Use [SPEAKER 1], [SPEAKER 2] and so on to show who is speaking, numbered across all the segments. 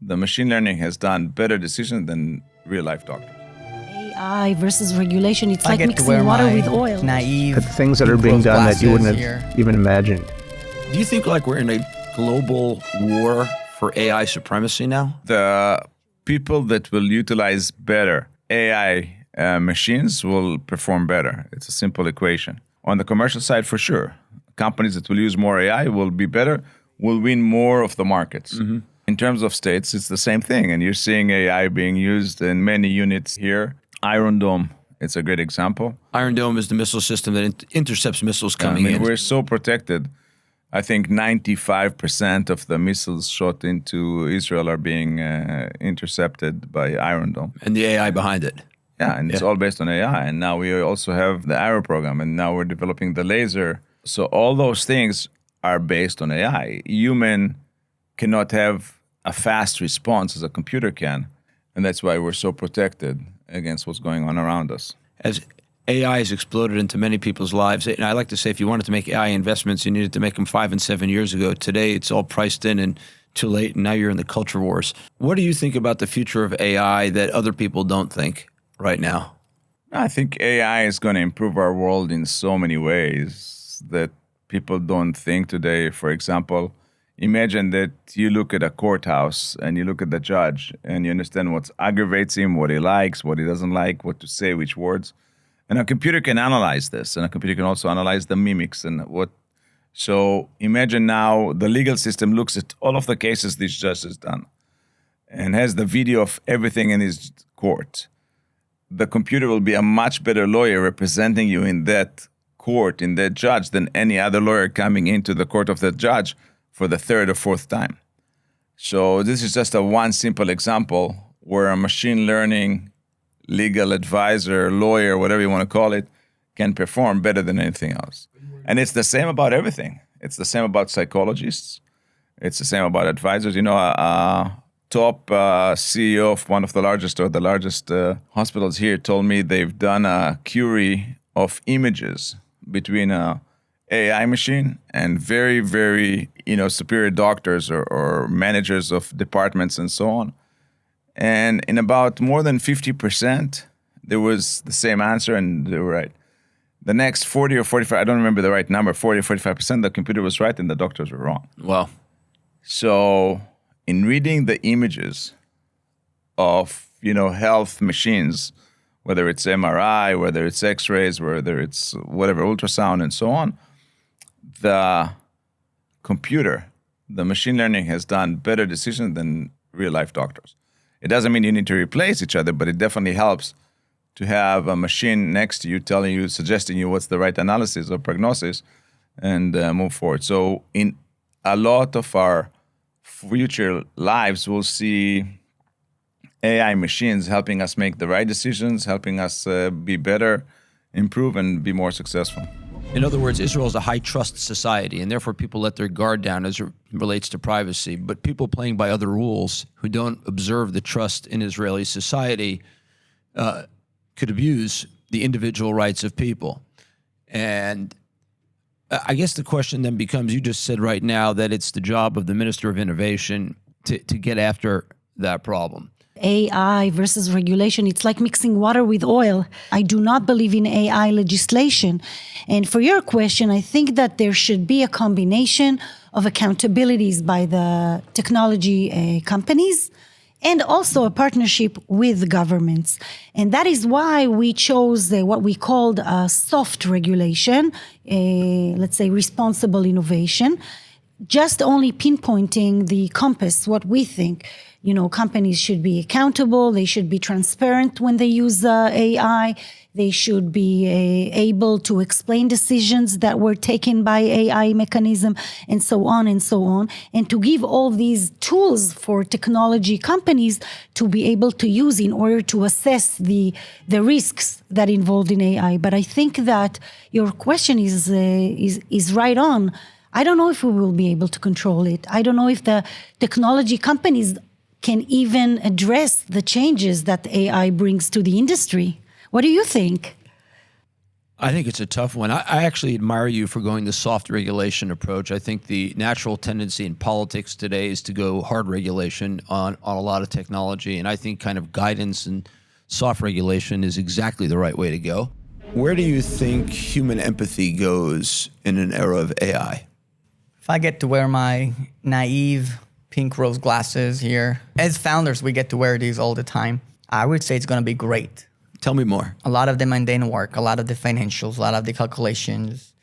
[SPEAKER 1] the machine learning has done better decisions than real-life doctors.
[SPEAKER 2] AI versus regulation, it's
[SPEAKER 3] I
[SPEAKER 2] like
[SPEAKER 3] get to
[SPEAKER 2] mixing
[SPEAKER 3] wear
[SPEAKER 2] water
[SPEAKER 3] my
[SPEAKER 2] with oil.
[SPEAKER 3] naive
[SPEAKER 4] The things that are being
[SPEAKER 3] rose
[SPEAKER 4] done that you wouldn't
[SPEAKER 3] glasses
[SPEAKER 4] have
[SPEAKER 3] here.
[SPEAKER 4] even imagined.
[SPEAKER 5] Do you think like we're in a global war for AI supremacy now?
[SPEAKER 1] The people that will utilize better AI machines will perform better. It's a simple equation. On the commercial side, for sure, companies that will use more AI will be better, will win more of the markets. In terms of states, it's the same thing. And you're seeing AI being used in many units here. Iron Dome, it's a great example.
[SPEAKER 5] Iron Dome is the missile system that intercepts missiles coming in.
[SPEAKER 1] We're so protected. I think 95% of the missiles shot into Israel are being intercepted by Iron Dome.
[SPEAKER 5] And the AI behind it.
[SPEAKER 1] Yeah, and it's all based on AI. And now we also have the Arrow program, and now we're developing the laser. So all those things are based on AI. Human cannot have a fast response as a computer can, and that's why we're so protected against what's going on around us.
[SPEAKER 5] As AI has exploded into many people's lives, and I like to say if you wanted to make AI investments, you needed to make them 5 and 7 years ago. Today, it's all priced in and too late, and now you're in the culture wars. What do you think about the future of AI that other people don't think right now?
[SPEAKER 1] I think AI is going to improve our world in so many ways that people don't think today. For example, imagine that you look at a courthouse and you look at the judge and you understand what aggravates him, what he likes, what he doesn't like, what to say, which words. And a computer can analyze this, and a computer can also analyze the mimics and what. So imagine now the legal system looks at all of the cases this judge has done and has the video of everything in his court. The computer will be a much better lawyer representing you in that court, in that judge, than any other lawyer coming into the court of that judge for the third or fourth time. So this is just one simple example where a machine learning legal advisor, lawyer, whatever you want to call it, can perform better than anything else. And it's the same about everything. It's the same about psychologists. It's the same about advisors. You know, top CEO of one of the largest hospitals here told me they've done a query of images between a AI machine and very, very, superior doctors or managers of departments and so on. And in about more than 50%, there was the same answer and they were right. The next 40 or 45, I don't remember the right number, 40 or 45%, the computer was right and the doctors were wrong.
[SPEAKER 5] Wow.
[SPEAKER 1] So in reading the images of, health machines, whether it's MRI, whether it's X-rays, whether it's whatever, ultrasound and so on, the computer, the machine learning has done better decisions than real-life doctors. It doesn't mean you need to replace each other, but it definitely helps to have a machine next to you telling you, suggesting you what's the right analysis or prognosis and move forward. So in a lot of our future lives, we'll see AI machines helping us make the right decisions, helping us be better, improve, and be more successful.
[SPEAKER 5] In other words, Israel is a high-trust society, and therefore people let their guard down as it relates to privacy. But people playing by other rules who don't observe the trust in Israeli society could abuse the individual rights of people. And I guess the question then becomes, you just said right now that it's the job of the Minister of Innovation to get after that problem.
[SPEAKER 2] AI versus regulation, it's like mixing water with oil. I do not believe in AI legislation. And for your question, I think that there should be a combination of accountabilities by the technology companies and also a partnership with governments. And that is why we chose what we called a soft regulation, let's say responsible innovation, just only pinpointing the compass, what we think. Companies should be accountable. They should be transparent when they use AI. They should be able to explain decisions that were taken by AI mechanism and so on and so on. And to give all these tools for technology companies to be able to use in order to assess the risks that involved in AI. But I think that your question is right on. I don't know if we will be able to control it. I don't know if the technology companies can even address the changes that AI brings to the industry. What do you think?
[SPEAKER 5] I think it's a tough one. I actually admire you for going the soft regulation approach. I think the natural tendency in politics today is to go hard regulation on a lot of technology. And I think kind of guidance and soft regulation is exactly the right way to go. Where do you think human empathy goes in an era of AI?
[SPEAKER 3] If I get to wear my naive pink rose glasses here, as founders, we get to wear these all the time. I would say it's going to be great.
[SPEAKER 5] Tell me more.
[SPEAKER 3] A lot of the mundane work, a lot of the financials, a lot of the calculations,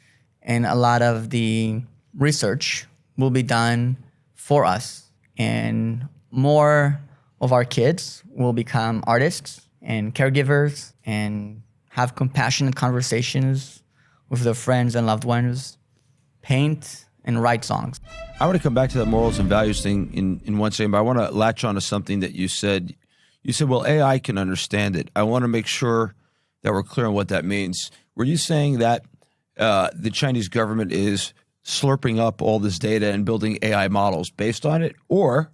[SPEAKER 3] and a lot of the research will be done for us. And more of our kids will become artists and caregivers and have compassionate conversations with their friends and loved ones, paint and write songs.
[SPEAKER 5] I want to come back to that morals and values thing in one second, but I want to latch on to something that you said. You said, well, AI can understand it. I want to make sure that we're clear on what that means. Were you saying that the Chinese government is slurping up all this data and building AI models based on it? Or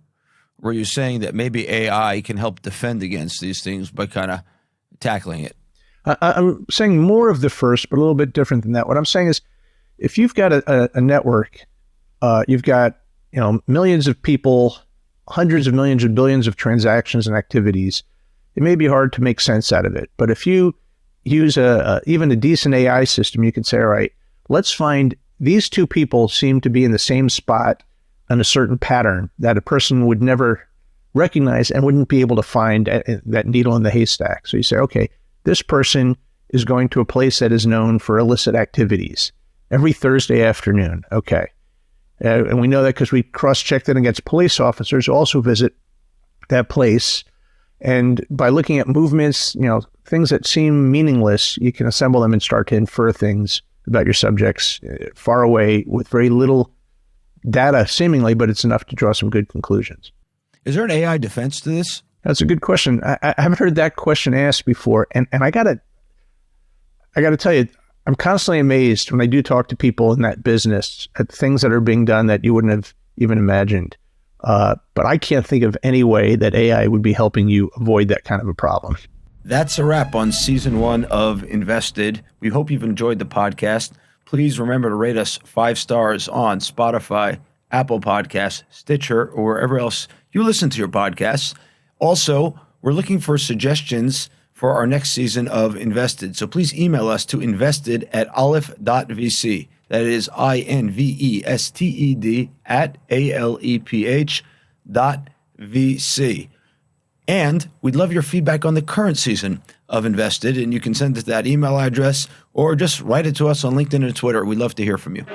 [SPEAKER 5] were you saying that maybe AI can help defend against these things by kind of tackling it?
[SPEAKER 4] I'm saying more of the first, but a little bit different than that. What I'm saying is, if you've got a network, you've got millions of people, hundreds of millions or billions of transactions and activities, it may be hard to make sense out of it. But if you use even a decent AI system, you can say, all right, let's find these two people seem to be in the same spot on a certain pattern that a person would never recognize and wouldn't be able to find that needle in the haystack. So you say, okay, this person is going to a place that is known for illicit activities every Thursday afternoon. Okay. And we know that because we cross-checked it against police officers who also visit that place. And by looking at movements, things that seem meaningless, you can assemble them and start to infer things about your subjects far away with very little data, seemingly, but it's enough to draw some good conclusions.
[SPEAKER 5] Is there an AI defense to this?
[SPEAKER 4] That's a good question. I haven't heard that question asked before. And I gotta tell you, I'm constantly amazed when I do talk to people in that business at things that are being done that you wouldn't have even imagined. But I can't think of any way that AI would be helping you avoid that kind of a problem.
[SPEAKER 5] That's a wrap on season 1 of Invested. We hope you've enjoyed the podcast. Please remember to rate us 5 stars on Spotify, Apple Podcasts, Stitcher, or wherever else you listen to your podcasts. Also, we're looking for suggestions for our next season of Invested. So please email us to invested@aleph.vc. That is INVESTED @ALEPH.VC. And we'd love your feedback on the current season of Invested, and you can send it to that email address or just write it to us on LinkedIn and Twitter. We'd love to hear from you.